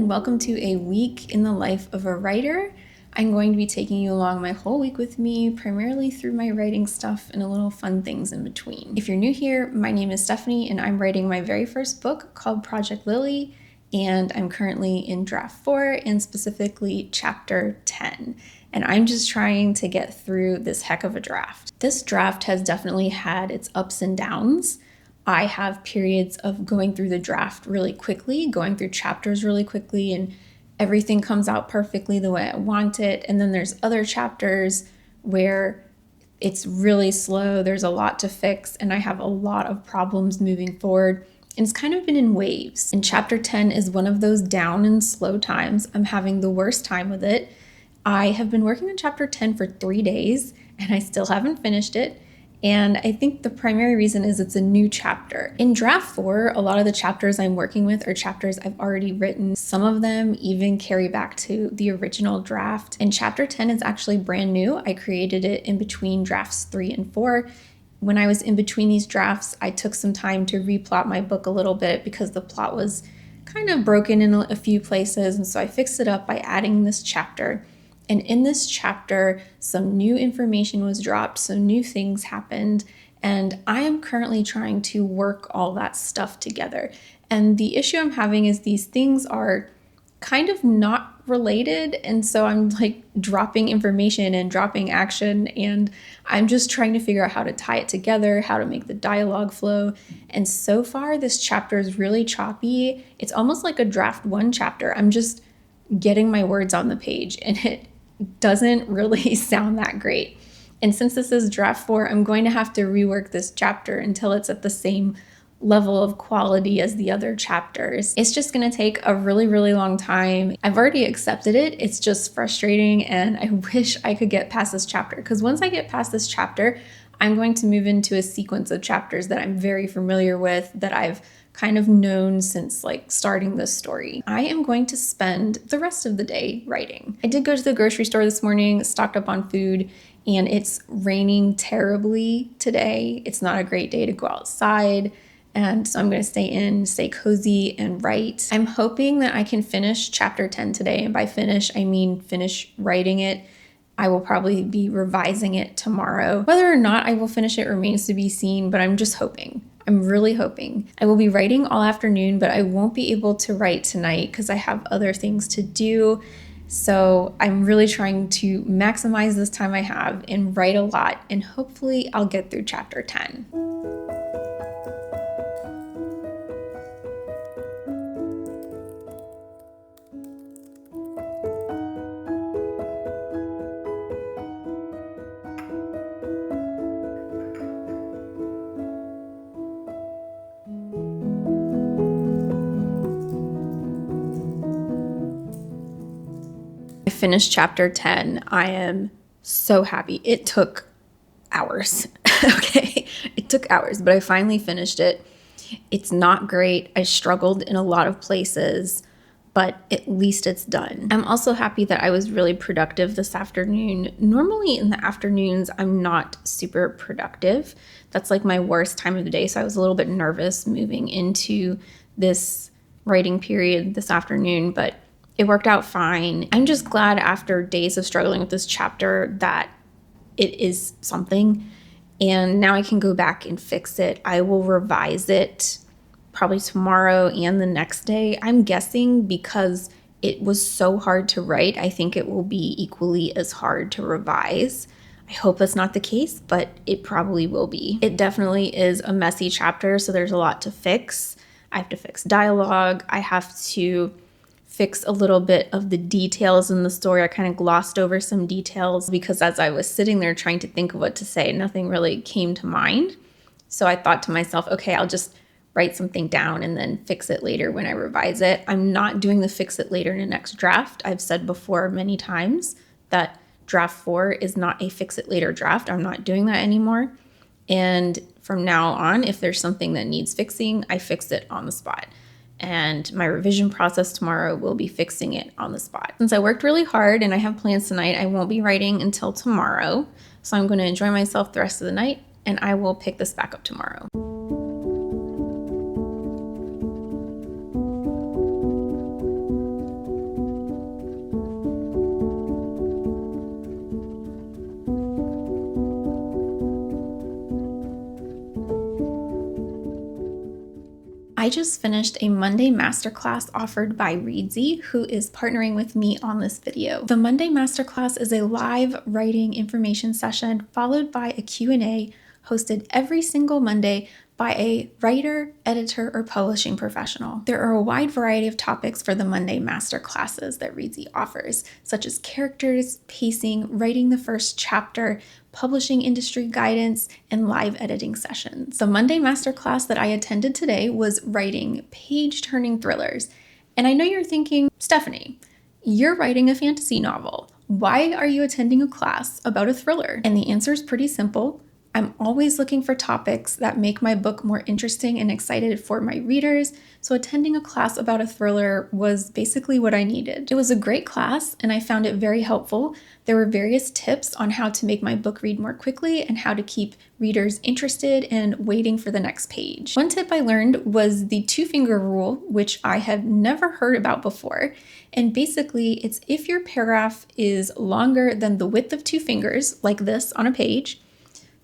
and welcome to a week in the life of a writer. I'm going to be taking you along my whole week with me, primarily through my writing stuff and a little fun things in between. If you're new here, my name is Stephanie and I'm writing my very first book called Project Lily, and I'm currently in draft 4 and specifically chapter 10. And I'm just trying to get through this heck of a draft. This draft has definitely had its ups and downs. I have periods of going through the draft really quickly, going through chapters really quickly, and everything comes out perfectly the way I want it. And then there's other chapters where it's really slow, there's a lot to fix, and I have a lot of problems moving forward. And it's kind of been in waves. And chapter 10 is one of those down and slow times. I'm having the worst time with it. I have been working on chapter 10 for 3 days, and I still haven't finished it. And I think the primary reason is it's a new chapter. In draft 4, a lot of the chapters I'm working with are chapters I've already written. Some of them even carry back to the original draft. And chapter 10 is actually brand new. I created it in between drafts 3 and 4. When I was in between these drafts, I took some time to replot my book a little bit because the plot was kind of broken in a few places. And so I fixed it up by adding this chapter. And in this chapter, some new information was dropped, some new things happened, and I am currently trying to work all that stuff together. And the issue I'm having is these things are kind of not related, and so I'm like dropping information and dropping action, and I'm just trying to figure out how to tie it together, how to make the dialogue flow. And so far, this chapter is really choppy. It's almost like a draft 1 chapter. I'm just getting my words on the page, and it doesn't really sound that great. And since this is draft 4, I'm going to have to rework this chapter until it's at the same level of quality as the other chapters. It's just going to take a really, really long time. I've already accepted it. It's just frustrating, and I wish I could get past this chapter, because once I get past this chapter, I'm going to move into a sequence of chapters that I'm very familiar with, that I've kind of known since like starting this story. I am going to spend the rest of the day writing. I did go to the grocery store this morning, stocked up on food, and it's raining terribly today. It's not a great day to go outside. And so I'm going to stay in, stay cozy, and write. I'm hoping that I can finish chapter 10 today. And by finish, I mean finish writing it. I will probably be revising it tomorrow. Whether or not I will finish it remains to be seen, but I'm just hoping. I'm really hoping. I will be writing all afternoon, but I won't be able to write tonight because I have other things to do. So I'm really trying to maximize this time I have and write a lot, and hopefully I'll get through chapter 10. Finished chapter 10. I am so happy. It took hours. Okay, it took hours, but I finally finished it. It's not great. I struggled in a lot of places, but at least it's done. I'm also happy that I was really productive this afternoon. Normally in the afternoons, I'm not super productive. That's like my worst time of the day. So I was a little bit nervous moving into this writing period this afternoon, but it worked out fine. I'm just glad after days of struggling with this chapter that it is something, and now I can go back and fix it. I will revise it probably tomorrow and the next day. I'm guessing because it was so hard to write, I think it will be equally as hard to revise. I hope that's not the case, but it probably will be. It definitely is a messy chapter, so there's a lot to fix. I have to fix dialogue. I have to fix a little bit of the details in the story. I kind of glossed over some details because as I was sitting there trying to think of what to say, nothing really came to mind. So I thought to myself, okay, I'll just write something down and then fix it later when I revise it. I'm not doing the fix it later in the next draft. I've said before many times that draft 4 is not a fix it later draft. I'm not doing that anymore. And from now on, if there's something that needs fixing, I fix it on the spot. And my revision process tomorrow will be fixing it on the spot. Since I worked really hard and I have plans tonight, I won't be writing until tomorrow. So I'm going to enjoy myself the rest of the night, and I will pick this back up tomorrow. I just finished a Monday masterclass offered by Reedsy, who is partnering with me on this video. The Monday masterclass is a live writing information session followed by a Q&A hosted every single Monday by a writer, editor, or publishing professional. There are a wide variety of topics for the Monday masterclasses that Reedsy offers, such as characters, pacing, writing the first chapter, publishing industry guidance, and live editing sessions. The Monday masterclass that I attended today was writing page-turning thrillers. And I know you're thinking, Stephanie, you're writing a fantasy novel. Why are you attending a class about a thriller? And the answer is pretty simple. I'm always looking for topics that make my book more interesting and excited for my readers, so attending a class about a thriller was basically what I needed. It was a great class, and I found it very helpful. There were various tips on how to make my book read more quickly and how to keep readers interested and waiting for the next page. One tip I learned was the two-finger rule, which I had never heard about before. And basically, it's if your paragraph is longer than the width of two fingers, like this on a page,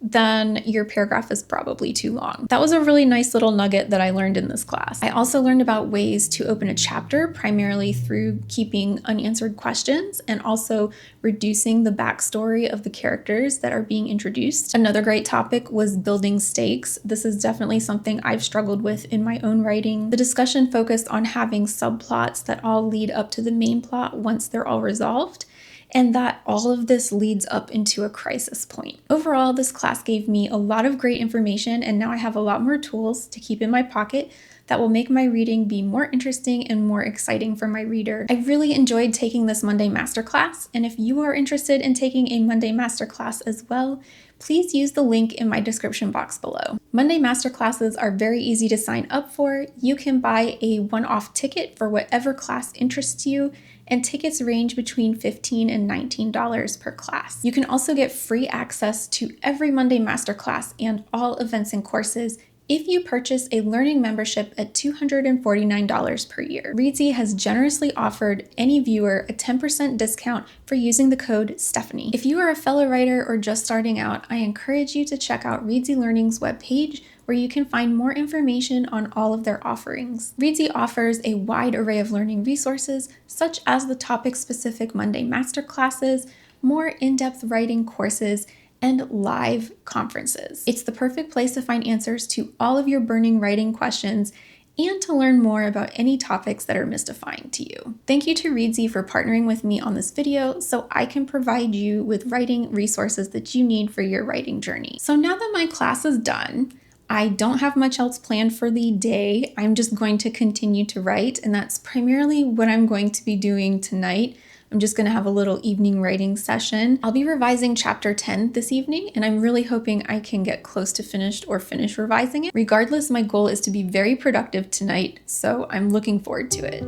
then your paragraph is probably too long. That was a really nice little nugget that I learned in this class. I also learned about ways to open a chapter, primarily through keeping unanswered questions and also reducing the backstory of the characters that are being introduced. Another great topic was building stakes. This is definitely something I've struggled with in my own writing. The discussion focused on having subplots that all lead up to the main plot once they're all resolved, and that all of this leads up into a crisis point. Overall, this class gave me a lot of great information, and now I have a lot more tools to keep in my pocket that will make my reading be more interesting and more exciting for my reader. I really enjoyed taking this Monday masterclass, and if you are interested in taking a Monday masterclass as well, please use the link in my description box below. Monday masterclasses are very easy to sign up for. You can buy a one-off ticket for whatever class interests you, and tickets range between $15 and $19 per class. You can also get free access to every Monday masterclass and all events and courses if you purchase a learning membership at $249 per year. Reedsy has generously offered any viewer a 10% discount for using the code Stephanie. If you are a fellow writer or just starting out, I encourage you to check out Reedsy Learning's webpage, where you can find more information on all of their offerings. Reedsy offers a wide array of learning resources, such as the topic-specific Monday masterclasses, more in-depth writing courses, and live conferences. It's the perfect place to find answers to all of your burning writing questions and to learn more about any topics that are mystifying to you. Thank you to Reedsy for partnering with me on this video so I can provide you with writing resources that you need for your writing journey. So now that my class is done, I don't have much else planned for the day. I'm just going to continue to write, and that's primarily what I'm going to be doing tonight. I'm just going to have a little evening writing session. I'll be revising chapter 10 this evening, and I'm really hoping I can get close to finished or finish revising it. Regardless, my goal is to be very productive tonight, so I'm looking forward to it.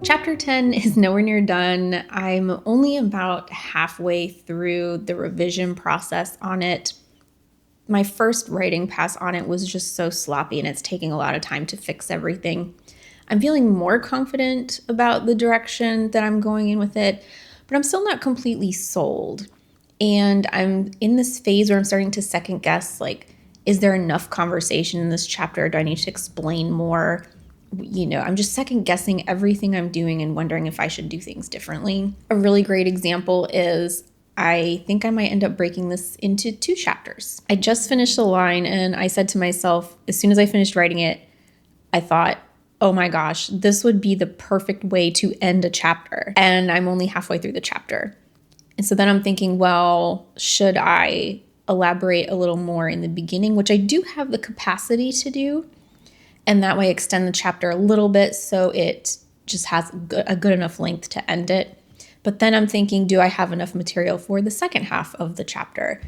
Chapter 10 is nowhere near done. I'm only about halfway through the revision process on it. My first writing pass on it was just so sloppy, and it's taking a lot of time to fix everything. I'm feeling more confident about the direction that I'm going in with it, but I'm still not completely sold. And I'm in this phase where I'm starting to second guess, like, is there enough conversation in this chapter? Do I need to explain more? I'm just second guessing everything I'm doing and wondering if I should do things differently. A really great example is I think I might end up breaking this into 2 chapters. I just finished the line and I said to myself, as soon as I finished writing it, I thought, oh my gosh, this would be the perfect way to end a chapter. And I'm only halfway through the chapter. And so then I'm thinking, well, should I elaborate a little more in the beginning, which I do have the capacity to do, and that way extend the chapter a little bit so it just has a good enough length to end it. But then I'm thinking, do I have enough material for the second half of the chapter?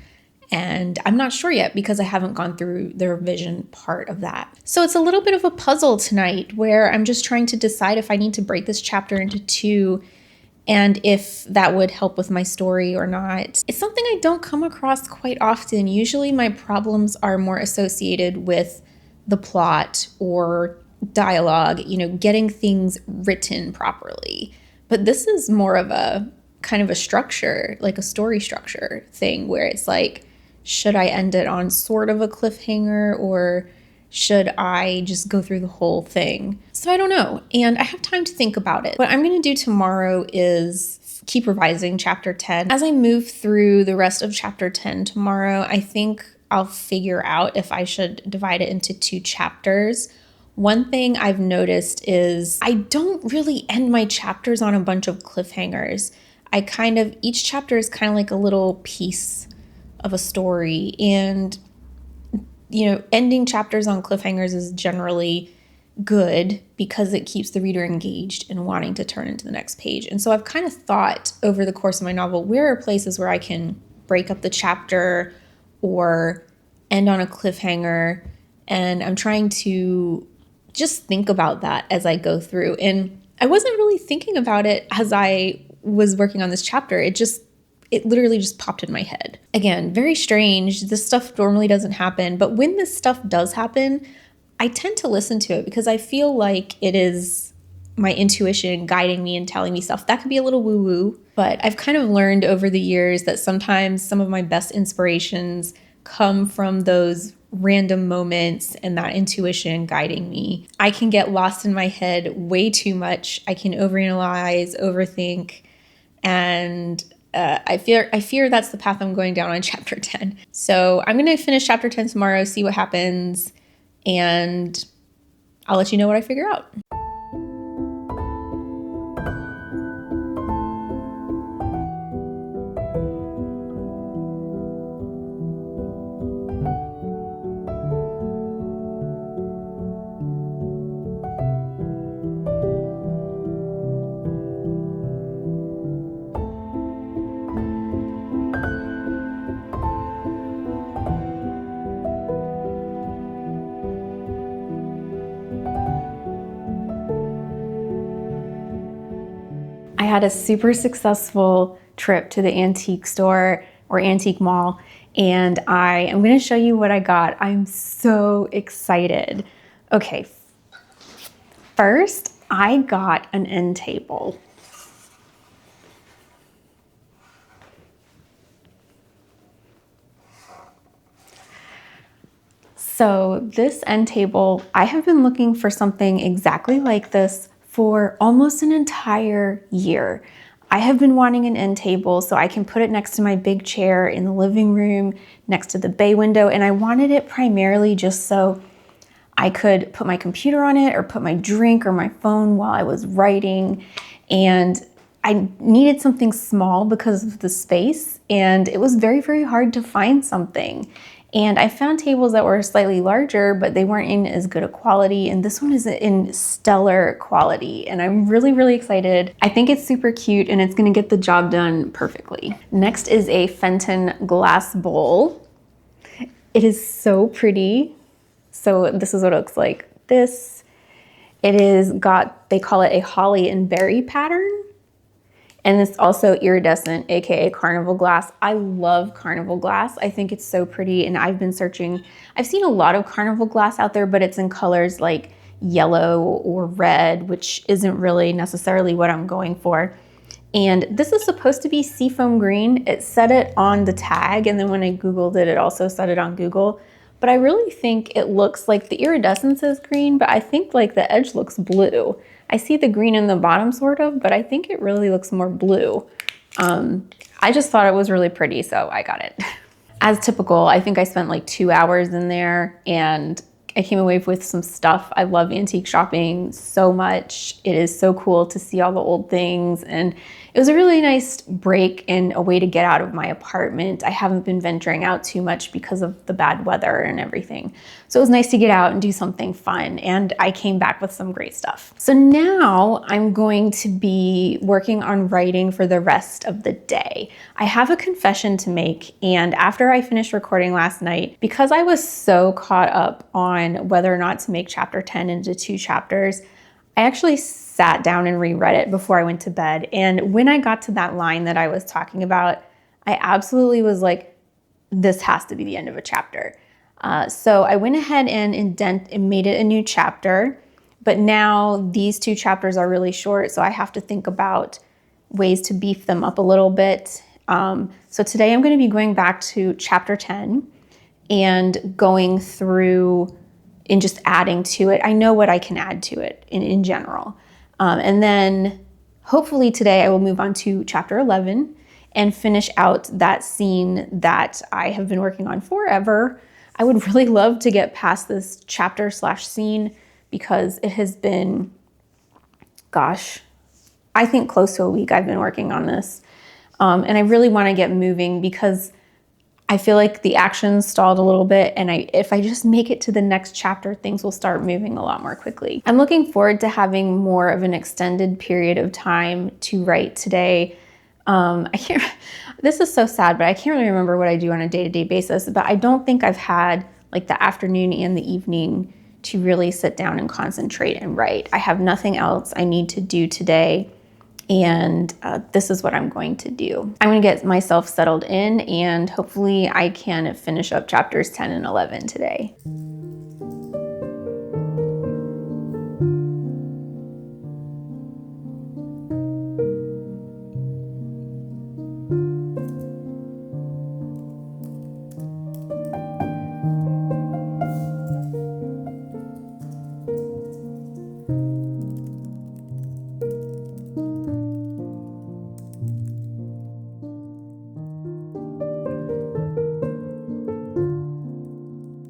And I'm not sure yet because I haven't gone through the revision part of that. So it's a little bit of a puzzle tonight where I'm just trying to decide if I need to break this chapter into 2 and if that would help with my story or not. It's something I don't come across quite often. Usually my problems are more associated with the plot or dialogue, getting things written properly. But this is more of a kind of a structure, like a story structure thing, where it's like, should I end it on sort of a cliffhanger, or should I just go through the whole thing? So I don't know, and I have time to think about it. What I'm going to do tomorrow is keep revising chapter 10. As I move through the rest of chapter 10 tomorrow, I think I'll figure out if I should divide it into 2 chapters. One thing I've noticed is I don't really end my chapters on a bunch of cliffhangers. Each chapter is kind of like a little piece of a story, and ending chapters on cliffhangers is generally good because it keeps the reader engaged and wanting to turn into the next page. And so I've kind of thought over the course of my novel, where are places where I can break up the chapter or end on a cliffhanger, and I'm trying to just think about that as I go through. And I wasn't really thinking about it as I was working on this chapter. It literally just popped in my head. Again, very strange. This stuff normally doesn't happen, but when this stuff does happen, I tend to listen to it because I feel like it is my intuition guiding me and telling me stuff. That could be a little woo-woo, but I've kind of learned over the years that sometimes some of my best inspirations come from those random moments and that intuition guiding me. I can get lost in my head way too much. I can overanalyze, overthink, and I fear that's the path I'm going down on chapter 10. So I'm going to finish chapter 10 tomorrow, see what happens, and I'll let you know what I figure out. I had a super successful trip to the antique store or antique mall, and I am going to show you what I got. I'm so excited. Okay, first I got an end table. So this end table, I have been looking for something exactly like this for almost an entire year. I have been wanting an end table so I can put it next to my big chair in the living room, next to the bay window, and I wanted it primarily just so I could put my computer on it or put my drink or my phone while I was writing. And I needed something small because of the space, and it was very, very hard to find something. And I found tables that were slightly larger, but they weren't in as good a quality. And this one is in stellar quality. And I'm really, really excited. I think it's super cute and it's gonna get the job done perfectly. Next is a Fenton glass bowl. It is so pretty. So this is what it looks like. It is they call it a holly and berry pattern. And it's also iridescent, AKA carnival glass. I love carnival glass. I think it's so pretty, and I've been searching. I've seen a lot of carnival glass out there, but it's in colors like yellow or red, which isn't really necessarily what I'm going for. And this is supposed to be seafoam green. It said it on the tag, and then when I Googled it, it also said it on Google. But I really think it looks like the iridescence is green, but I think like the edge looks blue. I see the green in the bottom sort of, but I think it really looks more blue. I just thought it was really pretty, so I got it. As typical, I think I spent like 2 hours in there and I came away with some stuff. I love antique shopping so much. It is so cool to see all the old things, and it was a really nice break and a way to get out of my apartment. I haven't been venturing out too much because of the bad weather and everything. So it was nice to get out and do something fun, and I came back with some great stuff. So now I'm going to be working on writing for the rest of the day. I have a confession to make, and after I finished recording last night, because I was so caught up on whether or not to make chapter 10 into 2 chapters, I actually sat down and reread it before I went to bed. And when I got to that line that I was talking about, I absolutely was like, this has to be the end of a chapter. So I went ahead and made it a new chapter. But now these 2 chapters are really short, so I have to think about ways to beef them up a little bit. So today I'm going to be going back to chapter 10 and going through and just adding to it. I know what I can add to it in general. And then hopefully today I will move on to chapter 11 and finish out that scene that I have been working on forever. I would really love to get past this chapter/scene because it has been, gosh, I think close to a week I've been working on this. And I really want to get moving because I feel like the action stalled a little bit, and if I just make it to the next chapter, things will start moving a lot more quickly. I'm looking forward to having more of an extended period of time to write today. This is so sad, but I can't really remember what I do on a day-to-day basis, but I don't think I've had like the afternoon and the evening to really sit down and concentrate and write. I have nothing else I need to do today. And this is what I'm going to do. I'm going to get myself settled in, and hopefully I can finish up chapters 10 and 11 today.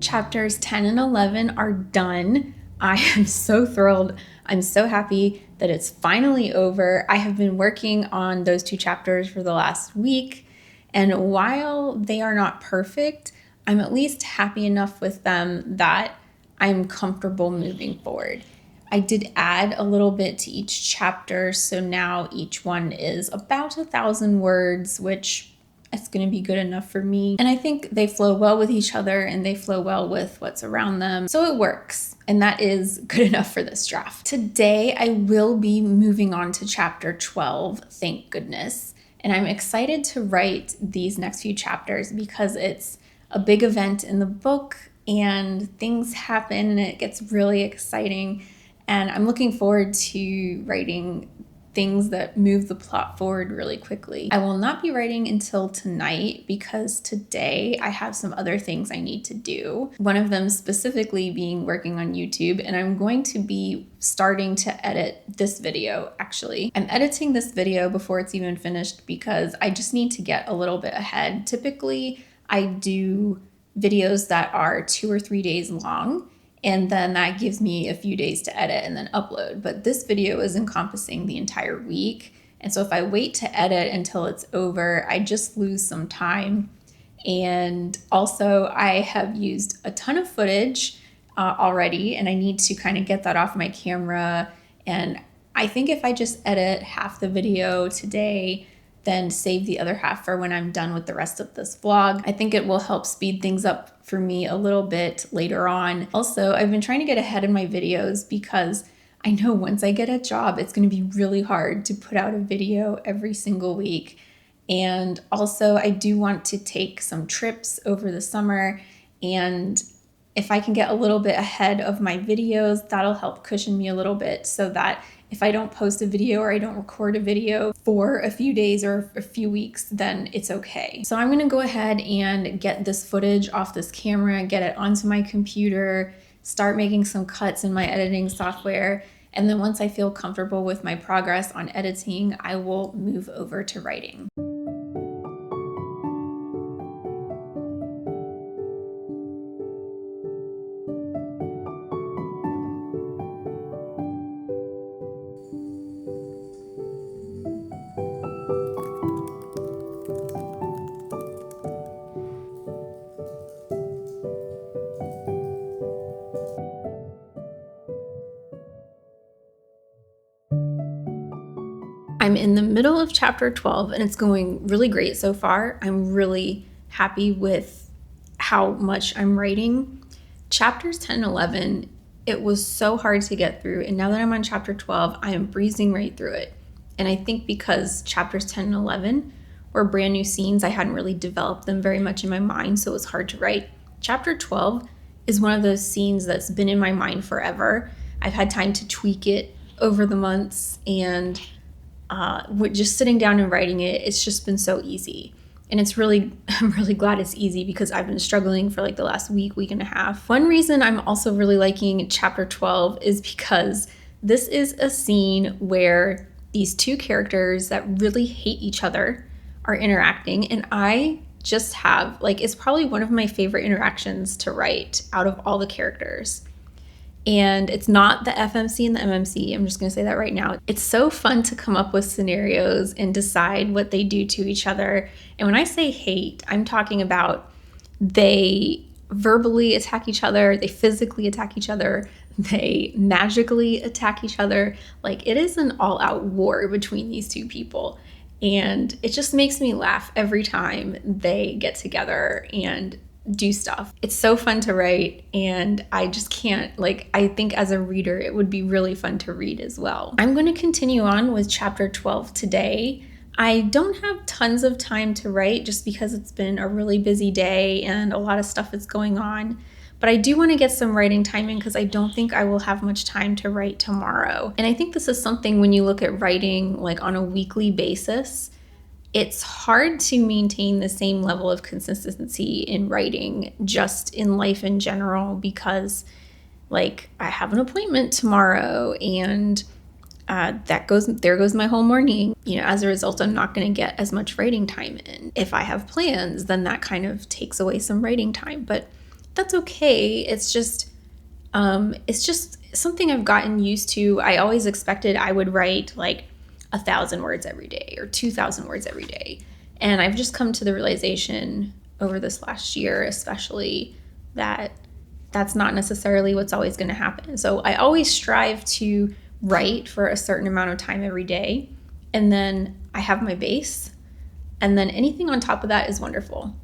Chapters 10 and 11 are done. I am so thrilled. I'm so happy that it's finally over. I have been working on those 2 chapters for the last week, and while they are not perfect, I'm at least happy enough with them that I'm comfortable moving forward. I did add a little bit to each chapter, so now each one is about 1,000 words, which it's going to be good enough for me. And I think they flow well with each other and they flow well with what's around them. So it works. And that is good enough for this draft. Today, I will be moving on to chapter 12, thank goodness. And I'm excited to write these next few chapters because it's a big event in the book and things happen and it gets really exciting. And I'm looking forward to writing things that move the plot forward really quickly. I will not be writing until tonight because today I have some other things I need to do. One of them specifically being working on YouTube, and I'm going to be starting to edit this video actually. I'm editing this video before it's even finished because I just need to get a little bit ahead. Typically, I do videos that are 2 or 3 days long, and then that gives me a few days to edit and then upload. But this video is encompassing the entire week. And so if I wait to edit until it's over, I just lose some time. And also I have used a ton of footage already, and I need to kind of get that off my camera. And I think if I just edit half the video today, then save the other half for when I'm done with the rest of this vlog, I think it will help speed things up for me a little bit later on. Also, I've been trying to get ahead in my videos because I know once I get a job, it's going to be really hard to put out a video every single week. And also, I do want to take some trips over the summer, and if I can get a little bit ahead of my videos, that'll help cushion me a little bit so that if I don't post a video or I don't record a video for a few days or a few weeks, then it's okay. So I'm gonna go ahead and get this footage off this camera, get it onto my computer, start making some cuts in my editing software. And then once I feel comfortable with my progress on editing, I will move over to writing. I'm in the middle of chapter 12 and it's going really great so far. I'm really happy with how much I'm writing. Chapters 10 and 11 it was so hard to get through. And now that I'm on chapter 12, I am breezing right through it. And I think because chapters 10 and 11 were brand new scenes, I hadn't really developed them very much in my mind, so it was hard to write. Chapter 12 is one of those scenes that's been in my mind forever. I've had time to tweak it over the months, and just sitting down and writing it, it's just been so easy. And I'm really glad it's easy because I've been struggling for like the last week and a half. One reason I'm also really liking chapter 12 is because this is a scene where these two characters that really hate each other are interacting. And I just have, like, it's probably one of my favorite interactions to write out of all the characters. And it's not the FMC and the MMC. I'm just going to say that right now. It's so fun to come up with scenarios and decide what they do to each other. And when I say hate, I'm talking about they verbally attack each other, they physically attack each other, they magically attack each other. Like, it is an all-out war between these two people. And it just makes me laugh every time they get together and do stuff. It's so fun to write, and I just can't, like, I think as a reader it would be really fun to read as well. I'm going to continue on with chapter 12 today. I don't have tons of time to write just because it's been a really busy day and a lot of stuff is going on, but I do want to get some writing time in because I don't think I will have much time to write tomorrow. And I think this is something when you look at writing like on a weekly basis, it's hard to maintain the same level of consistency in writing just in life in general because, like, I have an appointment tomorrow and there goes my whole morning. You know, as a result, I'm not going to get as much writing time in. If I have plans, then that kind of takes away some writing time, but that's okay. It's just something I've gotten used to. I always expected I would write like 1,000 words every day or 2,000 words every day. And I've just come to the realization over this last year, especially, that that's not necessarily what's always going to happen. So I always strive to write for a certain amount of time every day. And then I have my base. And then anything on top of that is wonderful.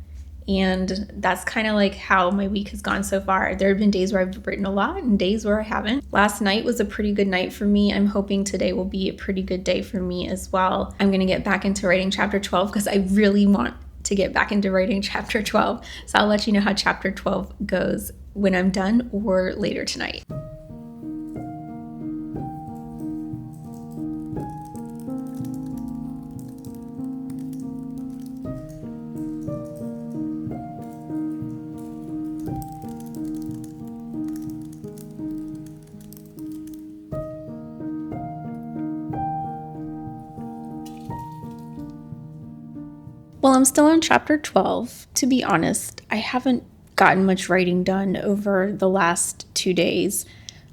And that's kind of like how my week has gone so far. There have been days where I've written a lot and days where I haven't. Last night was a pretty good night for me. I'm hoping today will be a pretty good day for me as well. I'm going to get back into writing chapter 12 because I really want to get back into writing chapter 12. So I'll let you know how chapter 12 goes when I'm done or later tonight. Well, I'm still on chapter 12. To be honest, I haven't gotten much writing done over the last 2 days.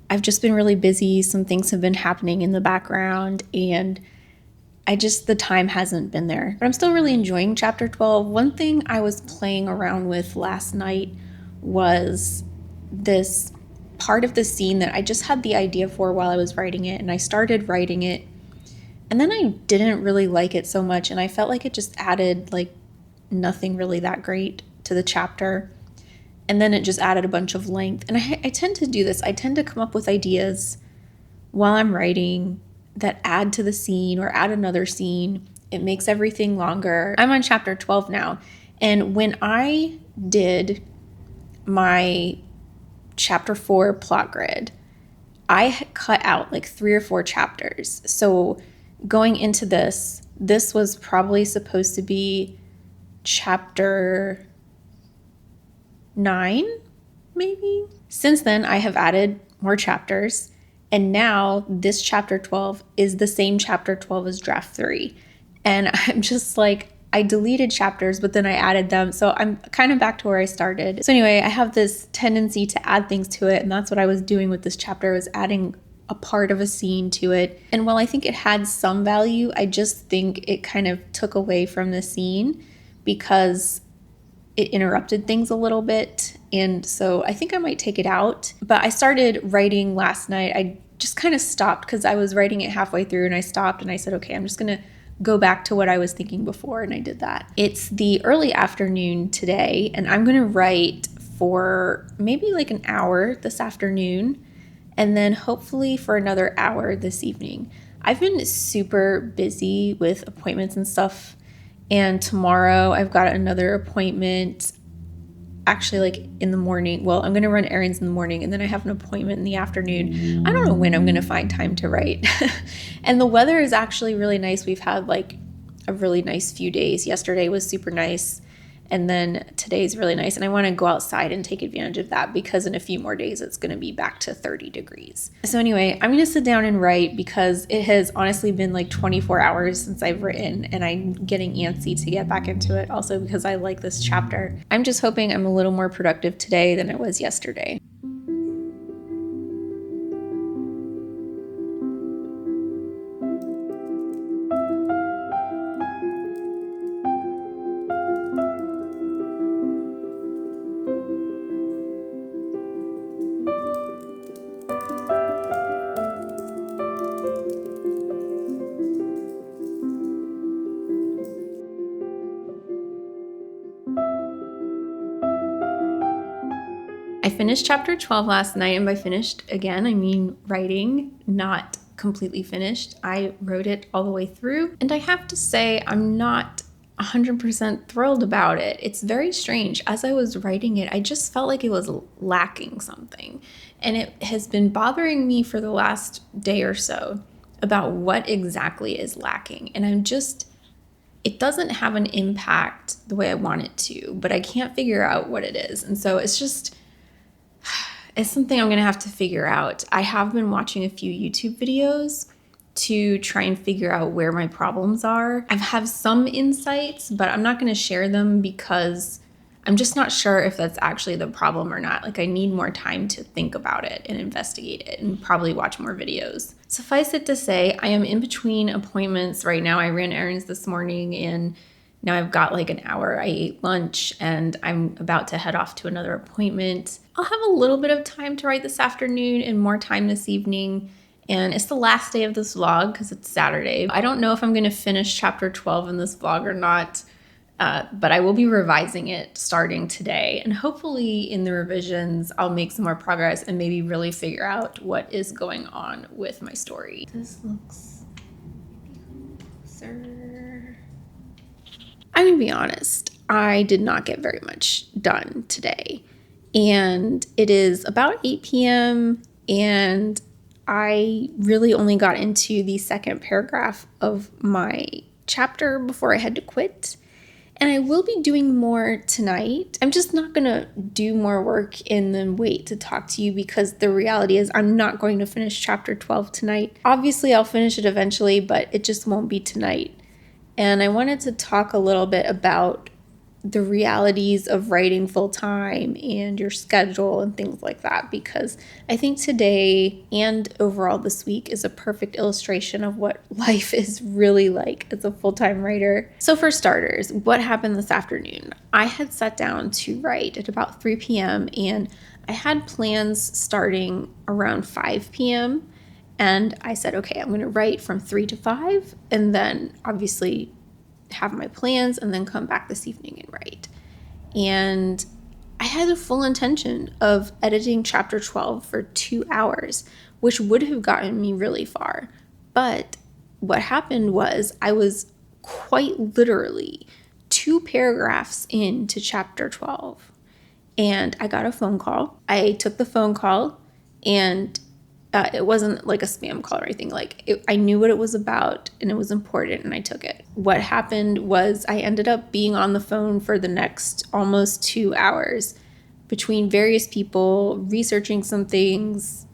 I've just been really busy. Some things have been happening in the background, and the time hasn't been there. But I'm still really enjoying chapter 12. One thing I was playing around with last night was this part of the scene that I just had the idea for while I was writing it, and I started writing it. And then I didn't really like it so much, and I felt like it just added like nothing really that great to the chapter. And then it just added a bunch of length. And I tend to do this. I tend to come up with ideas while I'm writing that add to the scene or add another scene. It makes everything longer. I'm on chapter 12 now. And when I did my chapter 4 plot grid, I had cut out like 3 or 4 chapters. So going into this was probably supposed to be chapter 9, maybe? Since then, I have added more chapters, and now this chapter 12 is the same chapter 12 as draft 3. And I'm just like, I deleted chapters, but then I added them, so I'm kind of back to where I started. So anyway, I have this tendency to add things to it, and that's what I was doing with this chapter, was adding a part of a scene to it. And while I think it had some value, I just think it kind of took away from the scene because it interrupted things a little bit. And so I think I might take it out. But I started writing last night. I just kind of stopped because I was writing it halfway through, and I stopped and I said, okay, I'm just going to go back to what I was thinking before, and I did that. It's the early afternoon today, and I'm going to write for maybe like an hour this afternoon. and then hopefully for another hour this evening. I've been super busy with appointments and stuff, and tomorrow I've got another appointment actually like in the morning. Well, I'm going to run errands in the morning, and then I have an appointment in the afternoon. I don't know when I'm going to find time to write. And the weather is actually really nice. We've had like a really nice few days. Yesterday was super nice, and then today's really nice. And I want to go outside and take advantage of that because in a few more days it's going to be back to 30 degrees. So anyway, I'm going to sit down and write because it has honestly been like 24 hours since I've written, and I'm getting antsy to get back into it, also because I like this chapter. I'm just hoping I'm a little more productive today than I was yesterday. I finished chapter 12 last night, and by finished, again, I mean writing, not completely finished. I wrote it all the way through, and I have to say I'm not 100% thrilled about it. It's very strange. As I was writing it, I just felt like it was lacking something, and it has been bothering me for the last day or so about what exactly is lacking, and it doesn't have an impact the way I want it to, but I can't figure out what it is, and so it's something I'm going to have to figure out. I have been watching a few YouTube videos to try and figure out where my problems are. I have some insights, but I'm not going to share them because I'm just not sure if that's actually the problem or not. Like, I need more time to think about it and investigate it and probably watch more videos. Suffice it to say, I am in between appointments right now. I ran errands this morning, and now I've got like an hour. I ate lunch, and I'm about to head off to another appointment. I'll have a little bit of time to write this afternoon and more time this evening. And it's the last day of this vlog because it's Saturday. I don't know if I'm going to finish chapter 12 in this vlog or not, but I will be revising it starting today. And hopefully in the revisions, I'll make some more progress and maybe really figure out what is going on with my story. This looks closer. I'm going to be honest, I did not get very much done today. And it is about 8 p.m. and I really only got into the second paragraph of my chapter before I had to quit. And I will be doing more tonight. I'm just not going to do more work and then wait to talk to you because the reality is I'm not going to finish chapter 12 tonight. Obviously, I'll finish it eventually, but it just won't be tonight. And I wanted to talk a little bit about the realities of writing full-time and your schedule and things like that, because I think today and overall this week is a perfect illustration of what life is really like as a full-time writer. So for starters, what happened this afternoon? I had sat down to write at about 3 p.m. and I had plans starting around 5 p.m. And I said, okay, I'm going to write from 3 to 5 and then obviously have my plans and then come back this evening and write. And I had the full intention of editing chapter 12 for 2 hours, which would have gotten me really far. But what happened was I was quite literally 2 paragraphs into chapter 12 and I got a phone call. I took the phone call and it wasn't like a spam call or anything. I knew what it was about and it was important and I took it. What happened was I ended up being on the phone for the next almost 2 hours between various people, researching some things.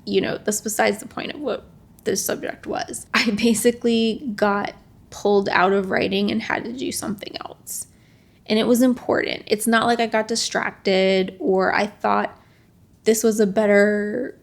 That's besides the point of what the subject was. I basically got pulled out of writing and had to do something else. And it was important. It's not like I got distracted or I thought this was a better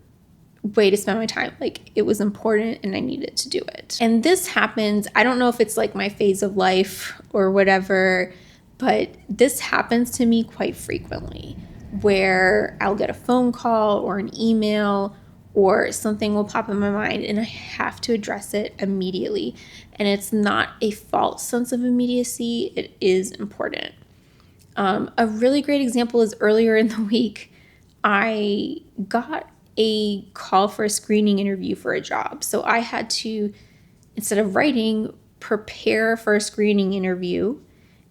way to spend my time. It was important and I needed to do it. And this happens, I don't know if it's like my phase of life or whatever, but this happens to me quite frequently where I'll get a phone call or an email or something will pop in my mind and I have to address it immediately. And it's not a false sense of immediacy, it is important. A really great example is earlier in the week, I got a call for a screening interview for a job. So I had to, instead of writing, prepare for a screening interview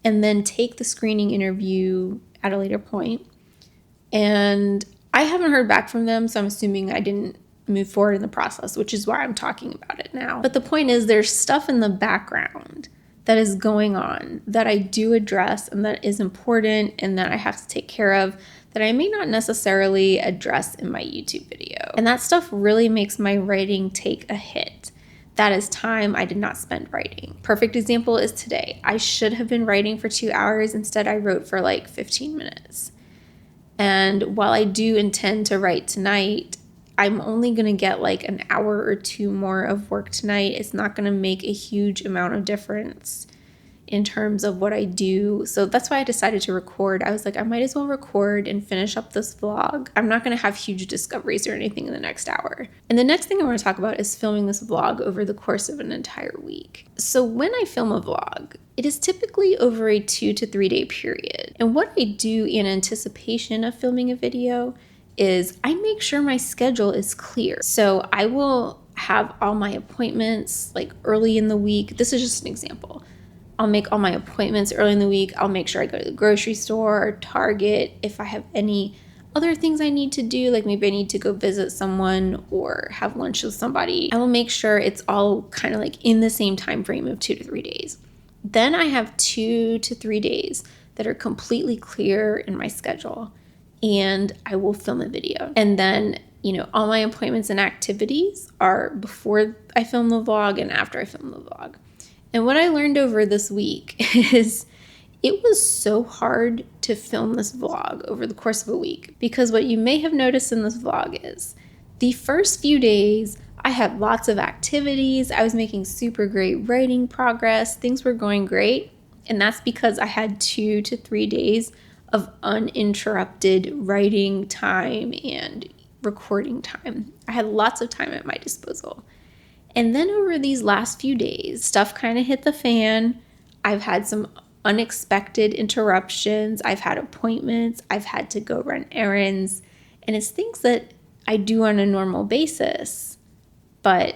and then take the screening interview at a later point. And I haven't heard back from them, so I'm assuming I didn't move forward in the process, which is why I'm talking about it now. But the point is, there's stuff in the background that is going on that I do address and that is important and that I have to take care of that I may not necessarily address in my YouTube video. And that stuff really makes my writing take a hit. That is time I did not spend writing. Perfect example is today. I should have been writing for 2 hours. Instead, I wrote for like 15 minutes. And while I do intend to write tonight, I'm only going to get like an hour or two more of work tonight. It's not going to make a huge amount of difference in terms of what I do. So that's why I decided to record. I was like, I might as well record and finish up this vlog. I'm not going to have huge discoveries or anything in the next hour. And the next thing I want to talk about is filming this vlog over the course of an entire week. So when I film a vlog, it is typically over a 2 to 3 day period. And what I do in anticipation of filming a video is I make sure my schedule is clear. So I will have all my appointments like early in the week. This is just an example. I'll make all my appointments early in the week. I'll make sure I go to the grocery store or Target. If I have any other things I need to do, like maybe I need to go visit someone or have lunch with somebody, I will make sure it's all kind of like in the same time frame of 2 to 3 days. Then I have 2 to 3 days that are completely clear in my schedule, and I will film a video. And then, all my appointments and activities are before I film the vlog and after I film the vlog. And what I learned over this week is it was so hard to film this vlog over the course of a week, because what you may have noticed in this vlog is the first few days I had lots of activities. I was making super great writing progress. Things were going great. And that's because I had 2 to 3 days of uninterrupted writing time and recording time. I had lots of time at my disposal. And then over these last few days, stuff kind of hit the fan. I've had some unexpected interruptions. I've had appointments. I've had to go run errands. And it's things that I do on a normal basis. But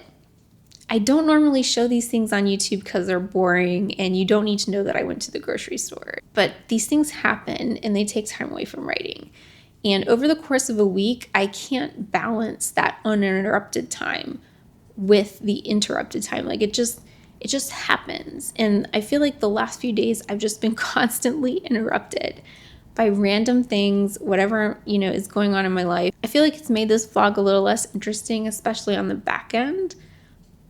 I don't normally show these things on YouTube because they're boring and you don't need to know that I went to the grocery store. But these things happen and they take time away from writing. And over the course of a week, I can't balance that uninterrupted time with the interrupted time. Like it just happens. And I feel like the last few days I've just been constantly interrupted by random things, whatever, is going on in my life. I feel like it's made this vlog a little less interesting, especially on the back end,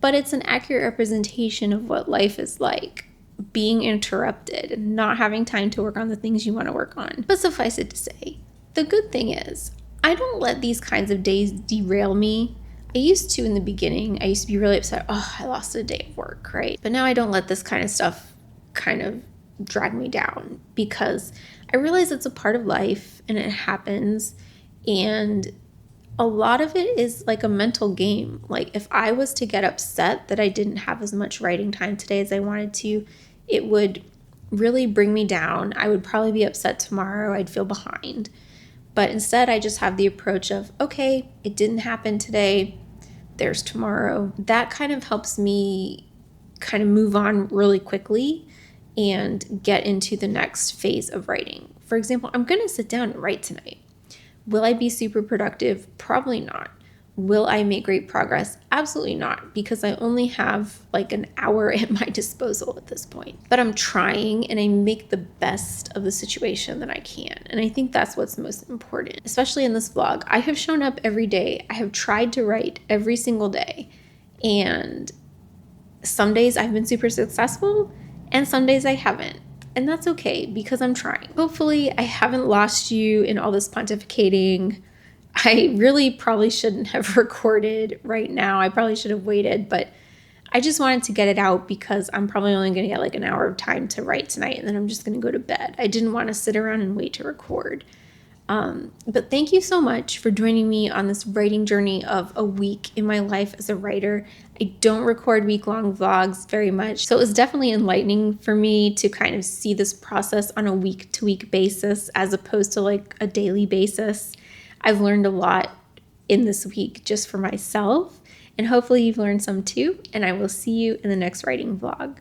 but it's an accurate representation of what life is like, being interrupted and not having time to work on the things you want to work on. But suffice it to say, the good thing is I don't let these kinds of days derail me. I used to in the beginning. I used to be really upset. Oh, I lost a day of work, right? But now I don't let this kind of stuff kind of drag me down, because I realize it's a part of life and it happens. And a lot of it is like a mental game. Like if I was to get upset that I didn't have as much writing time today as I wanted to, it would really bring me down. I would probably be upset tomorrow. I'd feel behind. But instead, I just have the approach of, okay, it didn't happen today. There's tomorrow. That kind of helps me kind of move on really quickly and get into the next phase of writing. For example, I'm going to sit down and write tonight. Will I be super productive? Probably not. Will I make great progress? Absolutely not, because I only have like an hour at my disposal at this point. But I'm trying and I make the best of the situation that I can. And I think that's what's most important, especially in this vlog. I have shown up every day. I have tried to write every single day. And some days I've been super successful and some days I haven't. And that's okay, because I'm trying. Hopefully I haven't lost you in all this pontificating. I really probably shouldn't have recorded right now. I probably should have waited, but I just wanted to get it out because I'm probably only going to get like an hour of time to write tonight and then I'm just going to go to bed. I didn't want to sit around and wait to record. But thank you so much for joining me on this writing journey of a week in my life as a writer. I don't record week-long vlogs very much, so it was definitely enlightening for me to kind of see this process on a week-to-week basis as opposed to like a daily basis. I've learned a lot in this week just for myself. And hopefully you've learned some too. And I will see you in the next writing vlog.